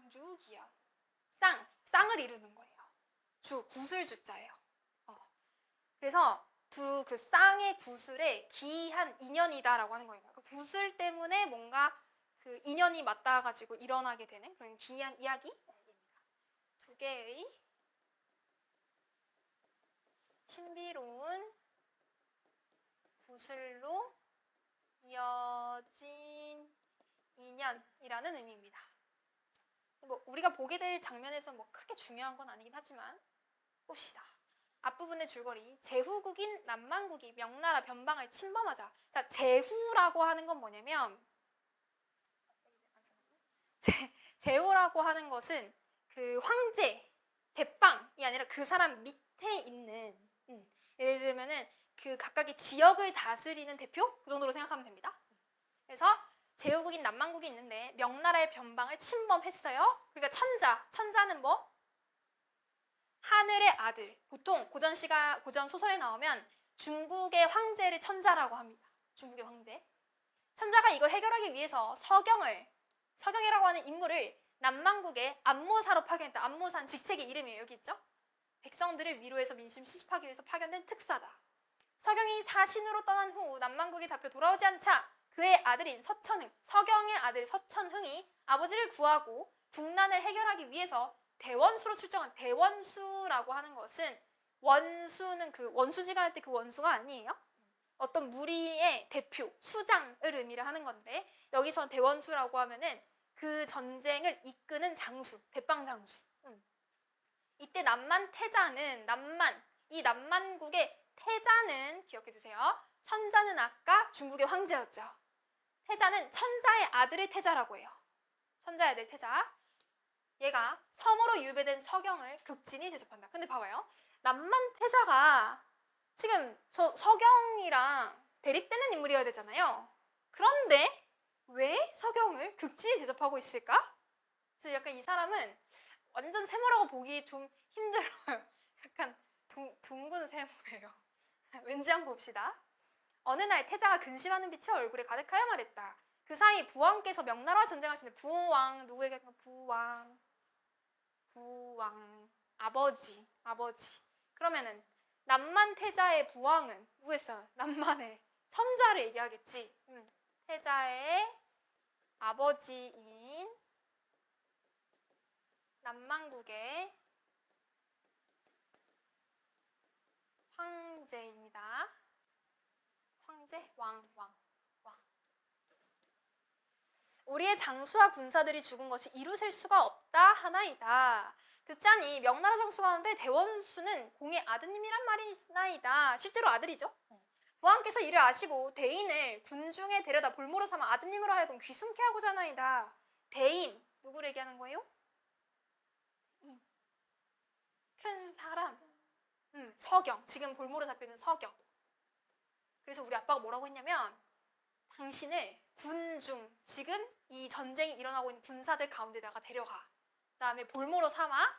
쌍주기현. 쌍을 이루는 거예요. 구슬 주자예요. 그래서 그 쌍의 구슬에 기한 인연이다라고 하는 거예요. 그 구슬 때문에 뭔가 그 인연이 맞닿아가지고 일어나게 되는 그런 기이한 이야기입니다. 두 개의 신비로운 구슬로 이어진 인연이라는 의미입니다. 뭐 우리가 보게 될 장면에서 뭐 크게 중요한 건 아니긴 하지만 봅시다. 앞부분의 줄거리. 제후국인 남만국이 명나라 변방을 침범하자. 자, 제후라고 하는 건 뭐냐면 제후라고 하는 것은 그 황제, 대빵이 아니라 그 사람 밑에 있는 예를 들면은 그 각각의 지역을 다스리는 대표? 그 정도로 생각하면 됩니다. 그래서 제후국인 남만국이 있는데 명나라의 변방을 침범했어요. 그러니까 천자는 뭐? 하늘의 아들. 보통 고전 소설에 나오면 중국의 황제를 천자라고 합니다. 중국의 황제. 천자가 이걸 해결하기 위해서 서경이라고 하는 인물을 남만국의 안무사로 파견했다. 안무사는 직책의 이름이에요. 여기 있죠? 백성들을 위로해서 민심 수습하기 위해서 파견된 특사다. 서경이 사신으로 떠난 후 남만국에 잡혀 돌아오지 않자 그의 아들인 서경의 아들 서천흥이 아버지를 구하고 국난을 해결하기 위해서 대원수로 출정한. 대원수라고 하는 것은 원수는 그 원수지가 할 때 그 원수가 아니에요. 어떤 무리의 대표, 수장을 의미를 하는 건데 여기서 대원수라고 하면은 그 전쟁을 이끄는 장수, 대빵장수. 이때 이 남만국의 태자는 기억해 주세요. 천자는 아까 중국의 황제였죠. 태자는 천자의 아들을 태자라고 해요. 천자의 아들 태자. 얘가 섬으로 유배된 서경을 극진히 대접한다. 근데 봐봐요. 남만 태자가 지금 저 서경이랑 대립되는 인물이어야 되잖아요. 그런데 왜 서경을 극진히 대접하고 있을까? 그래서 약간 이 사람은 완전 세모라고 보기 좀 힘들어요. 약간 둥근 세모예요. 왠지 한번 봅시다. 어느 날 태자가 근심하는 빛이 얼굴에 가득하여 말했다. 그 사이 부왕께서 명나라와 전쟁하시는 부왕, 누구에게 부왕 아버지. 그러면은 남만 태자의 부왕은 누구였어요? 남만의 천자를 얘기하겠지. 태자의 아버지인 남만국의 황제입니다. 황제? 왕. 우리의 장수와 군사들이 죽은 것이 이루셀 수가 없다 하나이다. 듣자니 명나라 장수 가운데 대원수는 공의 아드님이란 말이 있나이다. 실제로 아들이죠. 부왕께서 이를 아시고 대인을 군중에 데려다 볼모로 삼아 아드님으로 하여금 귀순케 하고자 하나이다. 대인, 누구를 얘기하는 거예요? 큰 사람. 서경, 지금 볼모로 잡혀있는 서경. 그래서 우리 아빠가 뭐라고 했냐면 당신을 군중, 지금 이 전쟁이 일어나고 있는 군사들 가운데다가 데려가. 그 다음에 볼모로 삼아.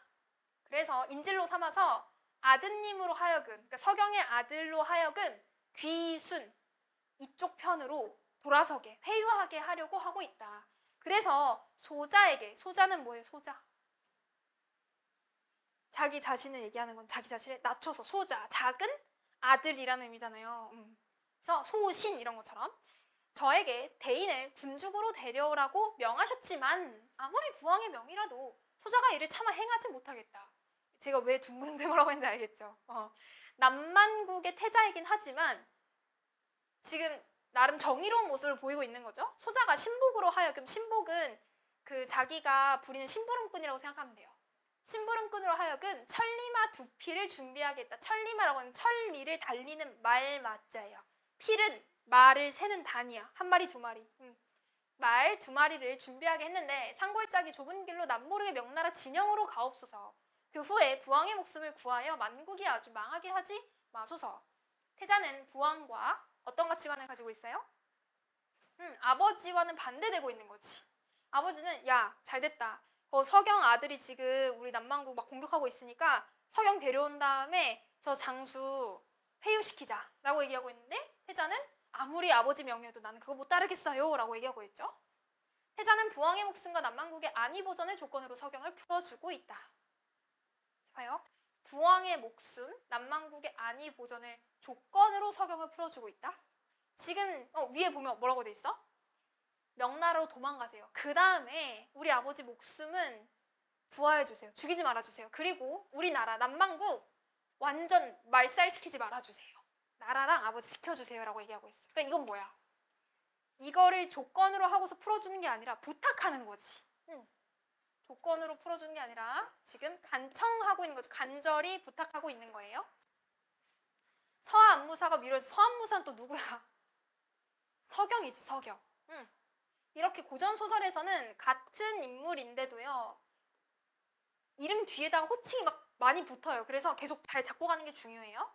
그래서 인질로 삼아서 아드님으로 하여금, 그러니까 서경의 아들로 하여금 귀순, 이쪽 편으로 돌아서게, 회유하게 하려고 하고 있다. 그래서 소자는 뭐예요? 소자. 자기 자신을 얘기하는 건 자기 자신을 낮춰서 소자, 작은 아들이라는 의미잖아요. 그래서 소신 이런 것처럼 저에게 대인을 군중으로 데려오라고 명하셨지만 아무리 부왕의 명이라도 소자가 이를 차마 행하지 못하겠다. 제가 왜 둥근 세모라고 했는지 알겠죠? 남만국의 태자이긴 하지만 지금 나름 정의로운 모습을 보이고 있는 거죠. 소자가 신복으로 하여금, 신복은 그 자기가 부리는 심부름꾼이라고 생각하면 돼요. 심부름꾼으로 하여금 천리마 2필을 준비하겠다. 천리마라고 하는 천리를 달리는 말 맞자예요. 필은 말을 세는 단위야. 한 마리, 두 마리. 말 2마리를 준비하게 했는데 상골짜기 좁은 길로 남모르게 명나라 진영으로 가옵소서. 그 후에 부왕의 목숨을 구하여 만국이 아주 망하게 하지 마소서. 태자는 부왕과 어떤 가치관을 가지고 있어요? 아버지와는 반대되고 있는 거지. 아버지는 야, 잘됐다. 서경 아들이 지금 우리 남만국 막 공격하고 있으니까 서경 데려온 다음에 저 장수 회유시키자 라고 얘기하고 있는데 태자는 아무리 아버지 명이어도 나는 그거 못 따르겠어요 라고 얘기하고 있죠. 태자는 부왕의 목숨과 남만국의 안위 보전을 조건으로 서경을 풀어주고 있다. 봐요. 부왕의 목숨, 남만국의 안위 보전을 조건으로 서경을 풀어주고 있다. 지금 위에 보면 뭐라고 돼 있어? 명나라로 도망가세요. 그 다음에 우리 아버지 목숨은 부하해주세요. 죽이지 말아주세요. 그리고 우리나라 남만국 완전 말살시키지 말아주세요. 나라랑 아버지 지켜주세요 라고 얘기하고 있어요. 그러니까 이건 뭐야? 이거를 조건으로 하고서 풀어주는 게 아니라 부탁하는 거지. 조건으로 풀어주는 게 아니라 지금 간청하고 있는 거죠. 간절히 부탁하고 있는 거예요. 서안무사가 미뤄서 서안무사는 또 누구야? 서경이지, 서경. 이렇게 고전소설에서는 같은 인물인데도요. 이름 뒤에다가 호칭이 막 많이 붙어요. 그래서 계속 잘 잡고 가는 게 중요해요.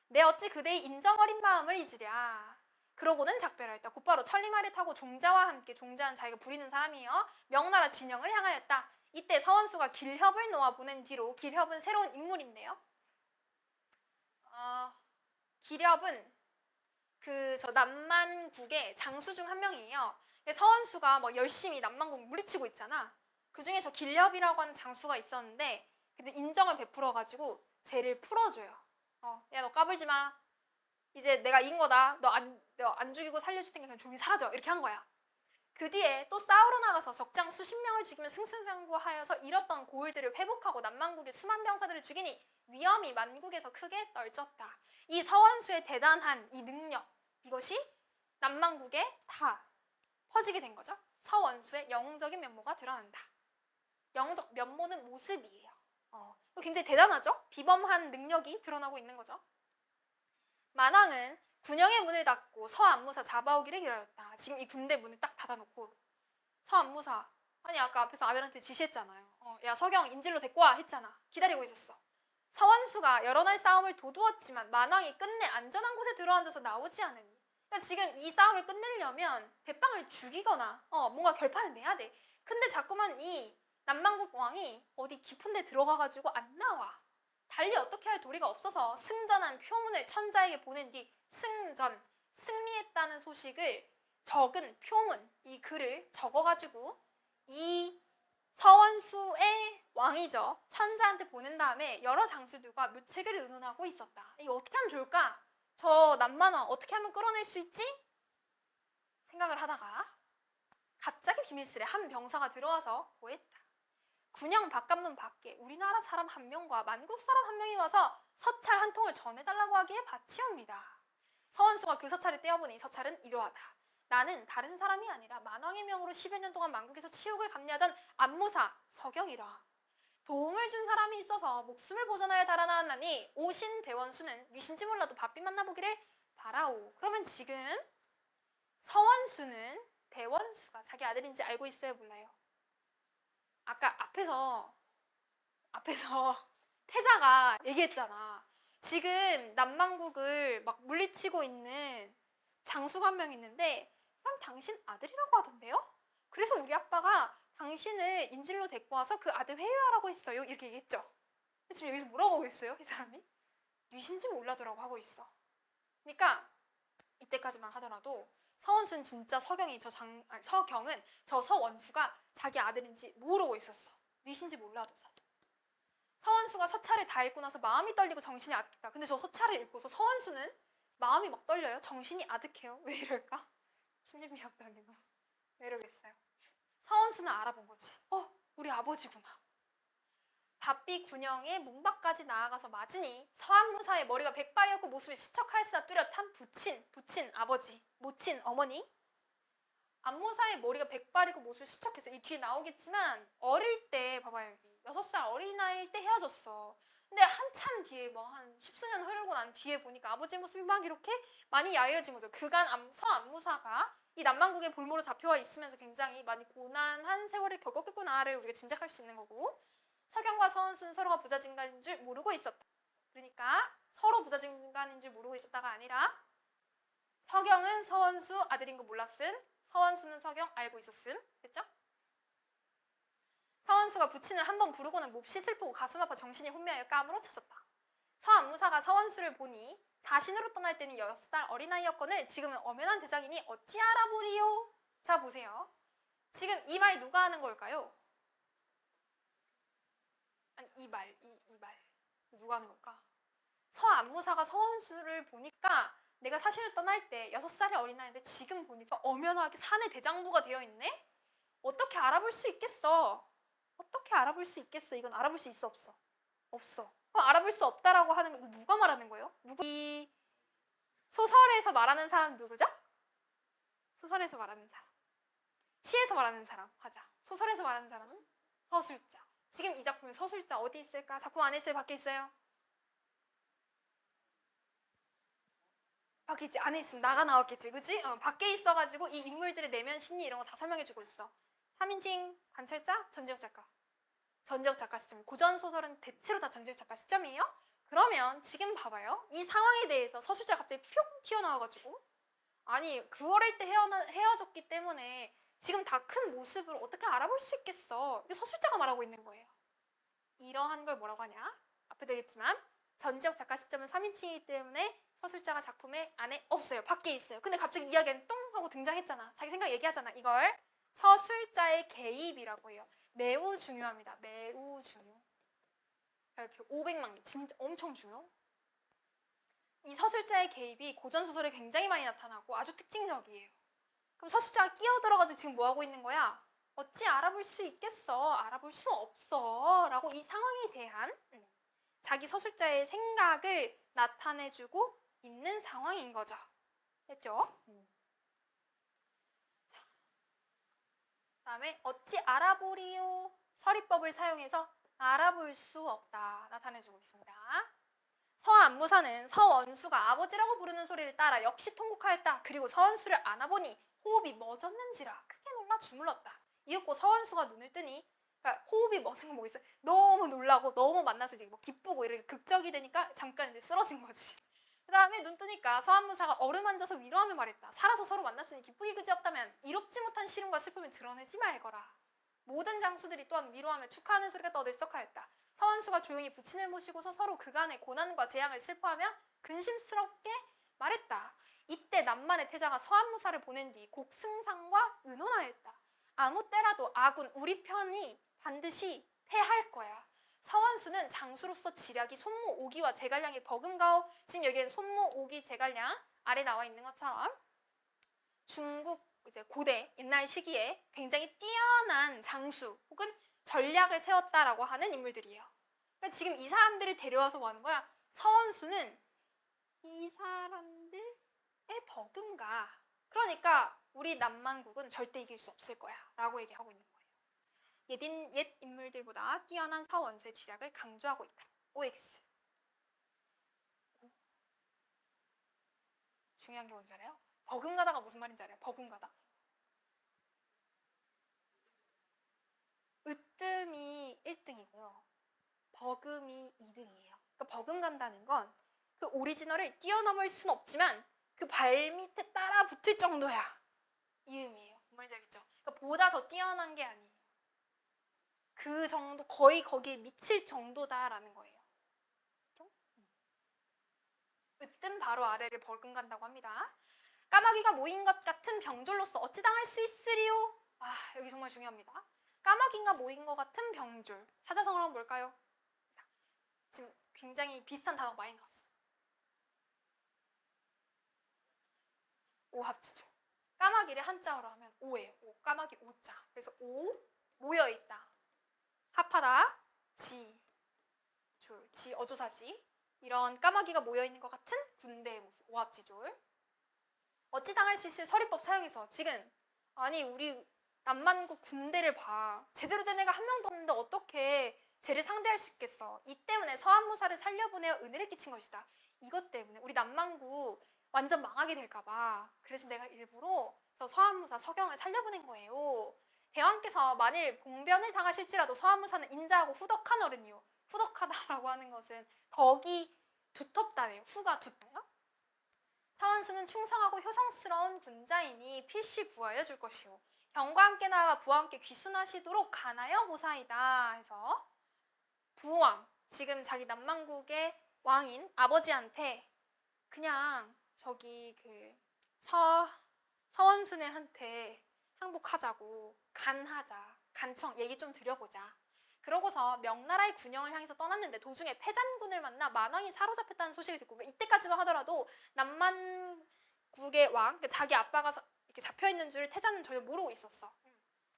내 어찌 그대의 인정 어린 마음을 잊으랴. 그러고는 작별하였다. 곧바로 천리말을 타고 종자와 함께, 종자는 자기가 부리는 사람이에요. 명나라 진영을 향하였다. 이때 서원수가 길협을 놓아 보낸 뒤로, 길협은 새로운 인물인데요. 길협은 저 남만국의 장수 중 한 명이에요. 서원수가 막 열심히 남만국 물리치고 있잖아. 그 중에 저 길협이라고 하는 장수가 있었는데, 근데 인정을 베풀어가지고 쟤를 풀어줘요. 야, 너 까불지 마. 이제 내가 이긴 거다. 너 안 죽이고 살려줄 테니까 그냥 조용히 사라져. 이렇게 한 거야. 그 뒤에 또 싸우러 나가서 적장 수십 명을 죽이며 승승장구하여서 잃었던 고을들을 회복하고 남만국의 수만 병사들을 죽이니 위엄이 만국에서 크게 떨쳤다. 이 서원수의 대단한 이 능력, 이것이 남만국에 다 퍼지게 된 거죠. 서원수의 영웅적인 면모가 드러난다. 영웅적 면모는 모습이에요. 굉장히 대단하죠? 비범한 능력이 드러나고 있는 거죠. 만왕은 군영의 문을 닫고 서안무사 잡아오기를 기다렸다. 지금 이 군대 문을 딱 닫아놓고 서안무사, 아니 아까 앞에서 아벨한테 지시했잖아요. 야 서경 인질로 데리고 와 했잖아. 기다리고 있었어. 서원수가 여러 날 싸움을 도두었지만 만왕이 끝내 안전한 곳에 들어앉아서 나오지 않으니, 그러니까 지금 이 싸움을 끝내려면 대빵을 죽이거나 뭔가 결판을 내야 돼. 근데 자꾸만 이 남만국 왕이 어디 깊은 데 들어가가지고 안 나와. 달리 어떻게 할 도리가 없어서 승전한 표문을 천자에게 보낸 뒤 승전, 승리했다는 소식을 적은 표문, 이 글을 적어가지고 이 서원수의 왕이죠. 천자한테 보낸 다음에 여러 장수들과 묘책을 의논하고 있었다. 이거 어떻게 하면 좋을까? 저 남만왕 어떻게 하면 끌어낼 수 있지? 생각을 하다가 갑자기 비밀스레 한 병사가 들어와서 고했다. 군영 바깥문 밖에 우리나라 사람 한 명과 만국 사람 한 명이 와서 서찰 한 통을 전해달라고 하기에 바치옵니다. 서원수가 그 서찰을 떼어보니 서찰은 이러하다. 나는 다른 사람이 아니라 만왕의 명으로 10여 년 동안 만국에서 치욕을 감내하던 안무사 서경이라. 도움을 준 사람이 있어서 목숨을 보전하여 달아나왔나니 오신 대원수는 뉘신지 몰라도 바삐 만나보기를 바라오. 그러면 지금 서원수는 대원수가 자기 아들인지 알고 있어요, 몰라요? 아까 앞에서 태자가 얘기했잖아. 지금 남만국을 막 물리치고 있는 장수가 한 명 있는데 사람 당신 아들이라고 하던데요? 그래서 우리 아빠가 당신을 인질로 데리고 와서 그 아들 회유하라고 했어요. 이렇게 얘기했죠. 지금 여기서 뭐라고 하고 있어요? 이 사람이? 뉘신지 몰라도라고 하고 있어. 그러니까 이때까지만 하더라도 서원수는 진짜 서경은 저 서원수가 자기 아들인지 모르고 있었어. 뉘신지 몰라도. 서원수가 서찰을 다 읽고 나서 마음이 떨리고 정신이 아득했다. 근데 저 서찰을 읽고서 서원수는 마음이 막 떨려요. 정신이 아득해요. 왜 이럴까? 심리미학도 아니고 왜 이러겠어요. 서원수는 알아본 거지. 우리 아버지구나. 바삐 군영의 문 밖까지 나아가서 맞으니 서안무사의 머리가 백발이었고 모습이 수척하였으나 뚜렷한 부친 아버지, 모친 어머니. 안무사의 머리가 백발이고 모습이 수척해서 이 뒤에 나오겠지만 어릴 때 봐봐요. 여기 6살 어린아이일 때 헤어졌어. 근데 한참 뒤에 뭐 한 10수년 흐르고 난 뒤에 보니까 아버지 모습이 막 이렇게 많이 야해진 거죠. 그간 서안무사가 이 남만국의 볼모로 잡혀와 있으면서 굉장히 많이 고난한 세월을 겪었겠구나를 우리가 짐작할 수 있는 거고, 서경과 서원수는 서로가 부자진간인 줄 모르고 있었다. 그러니까 서로 부자진간인 줄 모르고 있었다가 아니라 서경은 서원수 아들인 거 몰랐음, 서원수는 서경 알고 있었음. 됐죠? 서원수가 부친을 한 번 부르고는 몹시 슬프고 가슴 아파 정신이 혼미하여 까무러쳐졌다. 서안무사가 서원수를 보니 사신으로 떠날 때는 6살 어린아이였거늘 지금은 엄연한 대장이니 어찌 알아보리요? 자 보세요. 지금 이 말 누가 하는 걸까요? 아니 이 말 누가 하는 걸까? 서안무사가 서원수를 보니까 내가 사실을 떠날 때 6살의 어린 나이인데 지금 보니까 엄연하게 산의 대장부가 되어 있네? 어떻게 알아볼 수 있겠어? 어떻게 알아볼 수 있겠어? 이건 알아볼 수 있어 없어? 없어. 알아볼 수 없다라고 하는 거 누가 말하는 거예요? 이 소설에서 말하는 사람 누구죠? 소설에서 말하는 사람. 시에서 말하는 사람 하자. 소설에서 말하는 사람은 서술자. 지금 이 작품의 서술자 어디 있을까? 작품 안에 있어요? 밖에 있어요? 밖에 있지. 안에 있으면 나가 나왔겠지. 그치? 밖에 있어가지고 이 인물들의 내면 심리 이런 거 다 설명해주고 있어. 3인칭 관찰자 전지혁 작가. 전지혁 작가 시점. 고전 소설은 대체로 다 전지혁 작가 시점이에요. 그러면 지금 봐봐요. 이 상황에 대해서 서술자가 갑자기 뿅 튀어나와가지고 아니 9월일 때 헤어졌기 때문에 지금 다 큰 모습을 어떻게 알아볼 수 있겠어. 이게 서술자가 말하고 있는 거예요. 이러한 걸 뭐라고 하냐? 앞에 되겠지만 전지혁 작가 시점은 3인칭이기 때문에 서술자가 작품의 안에 없어요. 밖에 있어요. 근데 갑자기 이야기는 똥 하고 등장했잖아. 자기 생각 얘기하잖아. 이걸 서술자의 개입이라고 해요. 매우 중요합니다. 매우 중요. 별표 500만 개. 진짜 엄청 중요. 이 서술자의 개입이 고전소설에 굉장히 많이 나타나고 아주 특징적이에요. 그럼 서술자가 끼어들어가지고 지금 뭐하고 있는 거야? 어찌 알아볼 수 있겠어? 알아볼 수 없어. 라고 이 상황에 대한 자기 서술자의 생각을 나타내주고 있는 상황인 거죠. 됐죠? 자, 다음에 어찌 알아보리요? 서리법을 사용해서 알아볼 수 없다. 나타내주고 있습니다. 서안무사는 서원수가 아버지라고 부르는 소리를 따라 역시 통곡하였다. 그리고 서원수를 안아보니 호흡이 멎었는지라 크게 놀라 주물렀다. 이윽고 서원수가 눈을 뜨니 그러니까 호흡이 멎은 건 뭐겠어요? 너무 놀라고 너무 만나서 이제 뭐 기쁘고 이렇게 극적이 되니까 잠깐 이제 쓰러진 거지. 그 다음에 눈 뜨니까 서안무사가 어루만져서 위로하며 말했다. 살아서 서로 만났으니 기쁘기 그지없다면 이롭지 못한 시름과 슬픔을 드러내지 말거라. 모든 장수들이 또한 위로하며 축하하는 소리가 떠들썩하였다. 서원수가 조용히 부친을 모시고서 서로 그간의 고난과 재앙을 슬퍼하며 근심스럽게 말했다. 이때 남만의 태자가 서안무사를 보낸 뒤 곡승상과 의논하였다. 아무 때라도 아군 우리 편이 반드시 패할 거야. 서원수는 장수로서 지략이 손무 오기와 제갈량이 버금가오. 지금 여기에 손무 오기 제갈량 아래 나와 있는 것처럼 중국 이제 고대 옛날 시기에 굉장히 뛰어난 장수 혹은 전략을 세웠다라고 하는 인물들이에요. 그러니까 지금 이 사람들을 데려와서 뭐 하는 거야? 서원수는 이 사람들의 버금가. 그러니까 우리 남만국은 절대 이길 수 없을 거야 라고 얘기하고 있는 거예요. 옛 인물들보다 뛰어난 서원수의 지략을 강조하고 있다. OX. 중요한 게 뭔지 알아요? 버금가다가 무슨 말인지 알아요? 버금가다. 으뜸이 1등이고요. 버금이 2등이에요. 그러니까 버금간다는 건 그 오리지널을 뛰어넘을 순 없지만 그 발밑에 따라 붙을 정도야. 이 의미예요. 뭔 말인지 알겠죠? 그러니까 보다 더 뛰어난 게 아니에요. 그 정도, 거의 거기에 미칠 정도다라는 거예요. 그렇죠? 으뜸 바로 아래를 버금간다고 합니다. 까마귀가 모인 것 같은 병졸로서 어찌 당할 수 있으리요? 아, 여기 정말 중요합니다. 까마귀가 모인 것 같은 병졸. 사자성어로 한번 볼까요? 지금 굉장히 비슷한 단어가 많이 나왔어요. 오합지졸. 까마귀를 한자어로 하면 오예요. 오. 까마귀 오자. 그래서 오, 모여있다. 합하다, 지, 졸, 지, 어조사지. 이런 까마귀가 모여있는 것 같은 군대의 모습. 오합지졸. 어찌 당할 수 있을 서리법 사용해서 지금 아니 우리 남만국 군대를 봐. 제대로 된 애가 한 명도 없는데 어떻게 쟤를 상대할 수 있겠어. 이 때문에 서안무사를 살려보내어 은혜를 끼친 것이다. 이것 때문에 우리 남만국 완전 망하게 될까봐. 그래서 내가 일부러 저 서안무사 서경을 살려보낸 거예요. 대왕께서 만일 봉변을 당하실지라도 서안무사는 인자하고 후덕한 어른이요. 후덕하다라고 하는 것은 덕이 두텁다네요. 후가 두텁다. 서원수는 충성하고 효성스러운 군자이니 필시 구하여 줄 것이요. 병과 함께 나아가 부와 함께 귀순하시도록 간하여 보사이다. 해서 부왕, 지금 자기 남만국의 왕인 아버지한테 그냥 저기 그 서원순애한테 항복하자고 간하자, 간청 얘기 좀 드려보자. 그러고서 명나라의 군영을 향해서 떠났는데 도중에 패잔군을 만나 만왕이 사로잡혔다는 소식을 듣고, 그러니까 이때까지만 하더라도 남만국의 왕, 그러니까 자기 아빠가 이렇게 잡혀있는 줄을 태자는 전혀 모르고 있었어.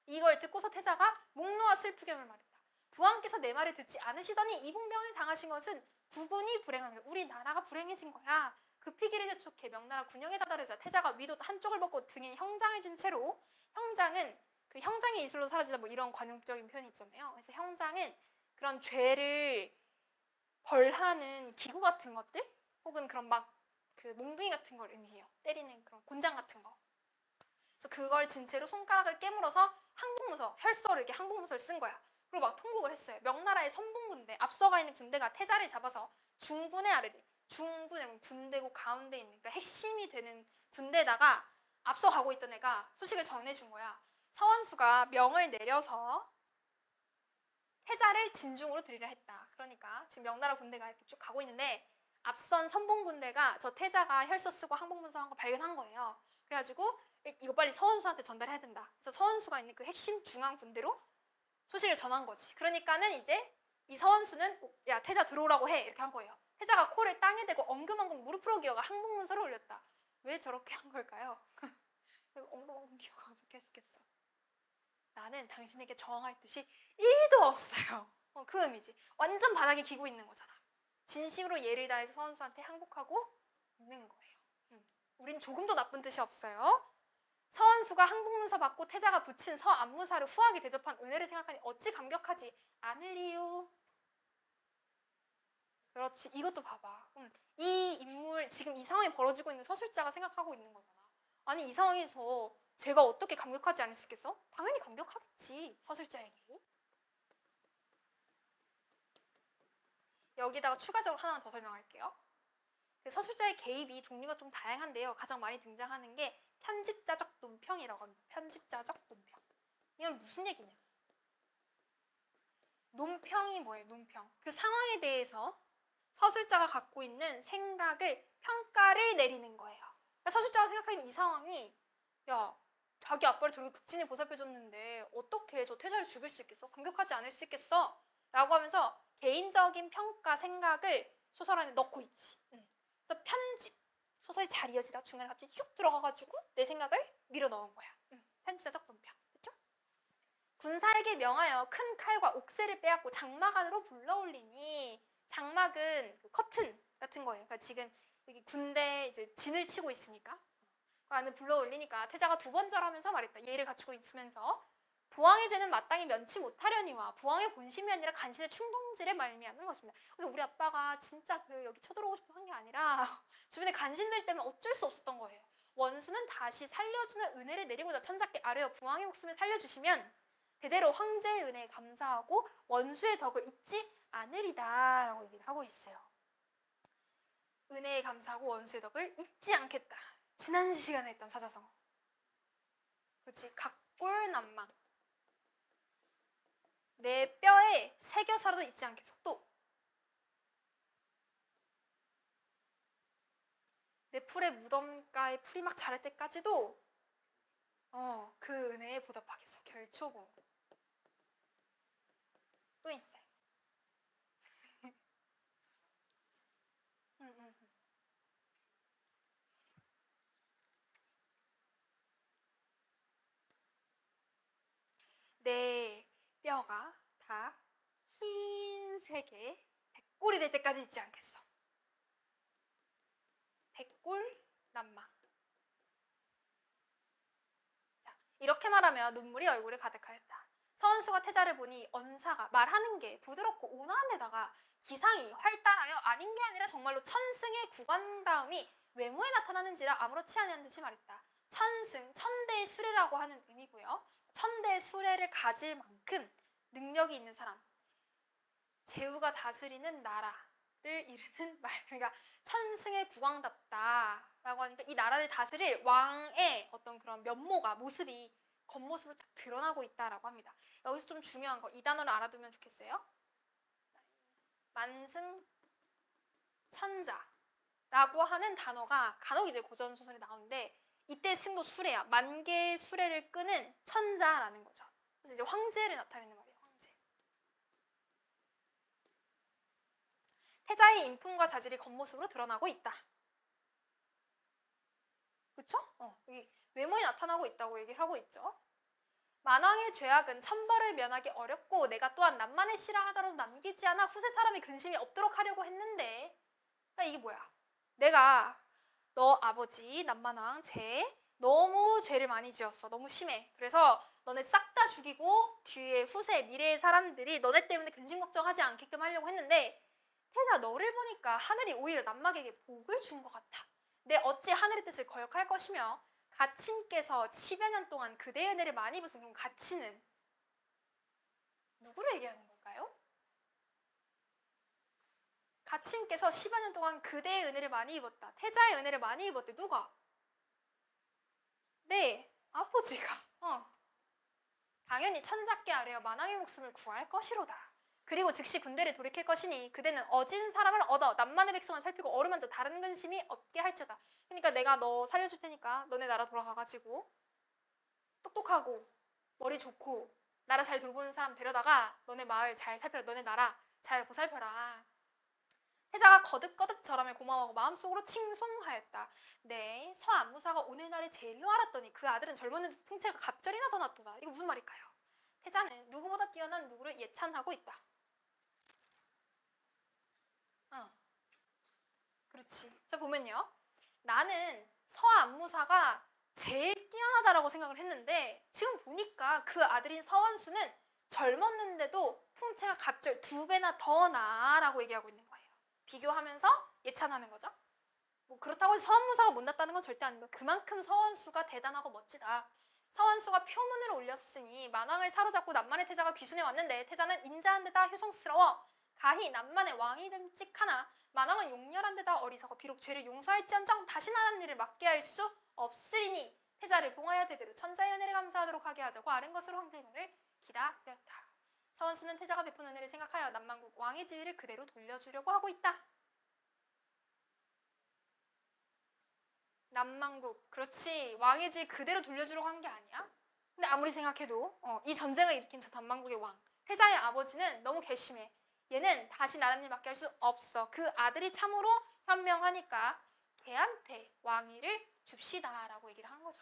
이걸 듣고서 태자가 목 놓아 슬프게을 말했다. 부왕께서 내 말을 듣지 않으시더니 이봉변을 당하신 것은 국군이 불행한 거야. 우리나라가 불행해진 거야. 급히 길을 재촉해 명나라 군영에 다다르자 태자가 위도 한쪽을 벗고 등에 형장을 진 채로, 형장은 그 형장의 이슬로 사라지다 뭐 이런 관용적인 표현이 있잖아요. 그래서 형장은 그런 죄를 벌하는 기구 같은 것들, 혹은 그런 막 그 몽둥이 같은 걸 의미해요. 때리는 그런 곤장 같은 거. 그래서 그걸 진 채로 손가락을 깨물어서 항복무서, 혈서를 이렇게 항복무서를 쓴 거야. 그리고 막 통곡을 했어요. 명나라의 선봉군대, 앞서가 있는 군대가 태자를 잡아서 중군에 아래리, 중군에 군대고 가운데 있는, 그러니까 핵심이 되는 군대에다가 앞서가고 있던 애가 소식을 전해준 거야. 서원수가 명을 내려서 태자를 진중으로 들이려 했다. 그러니까 지금 명나라 군대가 이렇게 쭉 가고 있는데 앞선 선봉군대가 저 태자가 혈서 쓰고 항복문서 한 거 발견한 거예요. 그래가지고 이거 빨리 서원수한테 전달해야 된다. 그래서 서원수가 있는 그 핵심 중앙 군대로 소식을 전한 거지. 그러니까는 이제 이 서원수는 야 태자 들어오라고 해 이렇게 한 거예요. 태자가 코를 땅에 대고 엉금엉금 무릎으로 기어가 항복문서를 올렸다. 왜 저렇게 한 걸까요? 엉금엉금 기어가 어떻게 했겠어. 나는 당신에게 저항할 뜻이 1도 없어요. 그 의미지. 완전 바닥에 기고 있는 거잖아. 진심으로 예를 다해서 서원수한테 항복하고 있는 거예요. 우린 조금도 나쁜 뜻이 없어요. 서원수가 항복문서 받고 태자가 붙인 서안무사를 후하게 대접한 은혜를 생각하니 어찌 감격하지 않으리요. 그렇지. 이것도 봐봐. 이 인물, 지금 이 상황이 벌어지고 있는 서술자가 생각하고 있는 거잖아. 아니 이 상황에서 제가 어떻게 감격하지 않을 수 있겠어? 당연히 감격하겠지. 서술자에게. 여기다가 추가적으로 하나만 더 설명할게요. 서술자의 개입이 종류가 좀 다양한데요. 가장 많이 등장하는 게 편집자적 논평이라고 합니다. 편집자적 논평. 이건 무슨 얘기냐? 논평이 뭐예요? 논평. 그 상황에 대해서 서술자가 갖고 있는 생각을, 평가를 내리는 거예요. 그러니까 서술자가 생각하는 이 상황이, 야, 자기 아빠를 저렇게 극진히 보살펴줬는데 어떻게 저 태자를 죽일 수 있겠어? 감격하지 않을 수 있겠어? 라고 하면서 개인적인 평가, 생각을 소설 안에 넣고 있지. 그래서 편집. 소설이 잘 이어지다 중간에 갑자기 쭉 들어가가지고 내 생각을 밀어 넣은 거야. 편집자적 논평. 그렇죠? 군사에게 명하여 큰 칼과 옥새를 빼앗고 장막 안으로 불러올리니, 장막은 그 커튼 같은 거예요. 그러니까 지금 여기 군대 이제 진을 치고 있으니까 그 안에 불러올리니까 태자가 두 번 절하면서 말했다. 예의를 갖추고 있으면서 부왕의 죄는 마땅히 면치 못하려니와 부왕의 본심이 아니라 간신의 충동질에 말미암는 것입니다. 근데 우리 아빠가 진짜 그 여기 쳐들어오고 싶어 한 게 아니라 주변에 간신들 때문에 어쩔 수 없었던 거예요. 원수는 다시 살려주는 은혜를 내리고자 천자께 아뢰어 부왕의 목숨을 살려주시면 대대로 황제의 은혜에 감사하고 원수의 덕을 잊지 않으리다 라고 얘기를 하고 있어요. 은혜에 감사하고 원수의 덕을 잊지 않겠다. 지난 시간에 했던 사자성어. 그렇지. 각골난망. 내 뼈에 새겨 살아도 잊지 않겠어. 또 내 풀의 무덤가에 풀이 막 자랄 때까지도 그 은혜에 보답하겠어. 결초고. 또 있어요. 내 뼈가 다 흰색의 백골이 될 때까지 잊지 않겠어. 백골난망. 자, 이렇게 말하면 눈물이 얼굴에 가득하였다. 서원수가 태자를 보니 언사가 말하는 게 부드럽고 온화한 데다가 기상이 활달하여 아닌 게 아니라 정말로 천승의 구관다움이 외모에 나타나는지라 아무렇지 않은 듯이 말했다. 천승, 천대의 수레라고 하는 의미고요. 천대의 수레를 가질 만큼 능력이 있는 사람. 제후가 다스리는 나라를 이르는 말. 그러니까 천승의 국왕답다라고 하니까 이 나라를 다스릴 왕의 어떤 그런 면모가, 모습이 겉모습으로 딱 드러나고 있다라고 합니다. 여기서 좀 중요한 거, 이 단어를 알아두면 좋겠어요. 만승천자라고 하는 단어가 간혹 이제 고전 소설에 나오는데 이때 승도 수레야. 만개의 수레를 끄는 천자라는 거죠. 그래서 이제 황제를 나타내는 말이에요. 황제. 태자의 인품과 자질이 겉모습으로 드러나고 있다. 그쵸? 여기 외모에 나타나고 있다고 얘기를 하고 있죠. 만왕의 죄악은 천벌을 면하기 어렵고 내가 또한 남만의 시라 하더라도 남기지 않아 후세 사람이 근심이 없도록 하려고 했는데, 그러니까 이게 뭐야? 내가 너 아버지 남만왕 죄 너무 죄를 많이 지었어. 너무 심해. 그래서 너네 싹 다 죽이고 뒤에 후세 미래의 사람들이 너네 때문에 근심 걱정하지 않게끔 하려고 했는데, 태자 너를 보니까 하늘이 오히려 남막에게 복을 준 것 같아. 내 어찌 하늘의 뜻을 거역할 것이며 가친께서 10여 년 동안 그대의 은혜를 많이 입었으면, 그럼 가친은 누구를 얘기하는 걸까요? 가친께서 10여 년 동안 그대의 은혜를 많이 입었다. 태자의 은혜를 많이 입었대. 누가? 네, 아버지가. 당연히 천자께 아뢰어 만왕의 목숨을 구할 것이로다. 그리고 즉시 군대를 돌이킬 것이니 그대는 어진 사람을 얻어 남만의 백성을 살피고 어루만져 다른 근심이 없게 할지어다. 그러니까 내가 너 살려줄 테니까 너네 나라 돌아가가지고 똑똑하고 머리 좋고 나라 잘 돌보는 사람 데려다가 너네 마을 잘 살펴라. 너네 나라 잘 보살펴라. 태자가 거듭거듭 저람에 고마워하고 마음속으로 칭송하였다. 네, 서안무사가 오늘날에 제일로 알았더니 그 아들은 젊었는데 풍채가 갑절이 나타났도다. 이거 무슨 말일까요? 태자는 누구보다 뛰어난 누구를 예찬하고 있다. 그렇지. 자, 보면요. 나는 서안무사가 제일 뛰어나다라고 생각을 했는데 지금 보니까 그 아들인 서원수는 젊었는데도 풍채가 갑절 2배나 더 나라고 얘기하고 있는 거예요. 비교하면서 예찬하는 거죠. 뭐 그렇다고 해서 서원무사가 못났다는 건 절대 아니고 그만큼 서원수가 대단하고 멋지다. 서원수가 표문을 올렸으니 만왕을 사로잡고 남만의 태자가 귀순해 왔는데 태자는 인자한 데다 효성스러워 가히 남만의 왕이 됨직하나 만왕은 용렬한 데다 어리석어 비록 죄를 용서할지언정 다시 나란 일을 맡게 할 수 없으리니 태자를 봉하여 대대로 천자의 은혜를 감사하도록 하게 하자고 아른 것으로 황제의 말을 기다렸다. 서원수는 태자가 베푼 은혜를 생각하여 남만국 왕의 지위를 그대로 돌려주려고 하고 있다. 남만국, 그렇지. 왕의 지위 그대로 돌려주려고 한 게 아니야? 근데 아무리 생각해도 이 전쟁을 일으킨 저 남만국의 왕 태자의 아버지는 너무 괘씸해. 얘는 다시 나라를 맡게 할 수 없어. 그 아들이 참으로 현명하니까 걔한테 왕위를 줍시다 라고 얘기를 한 거죠.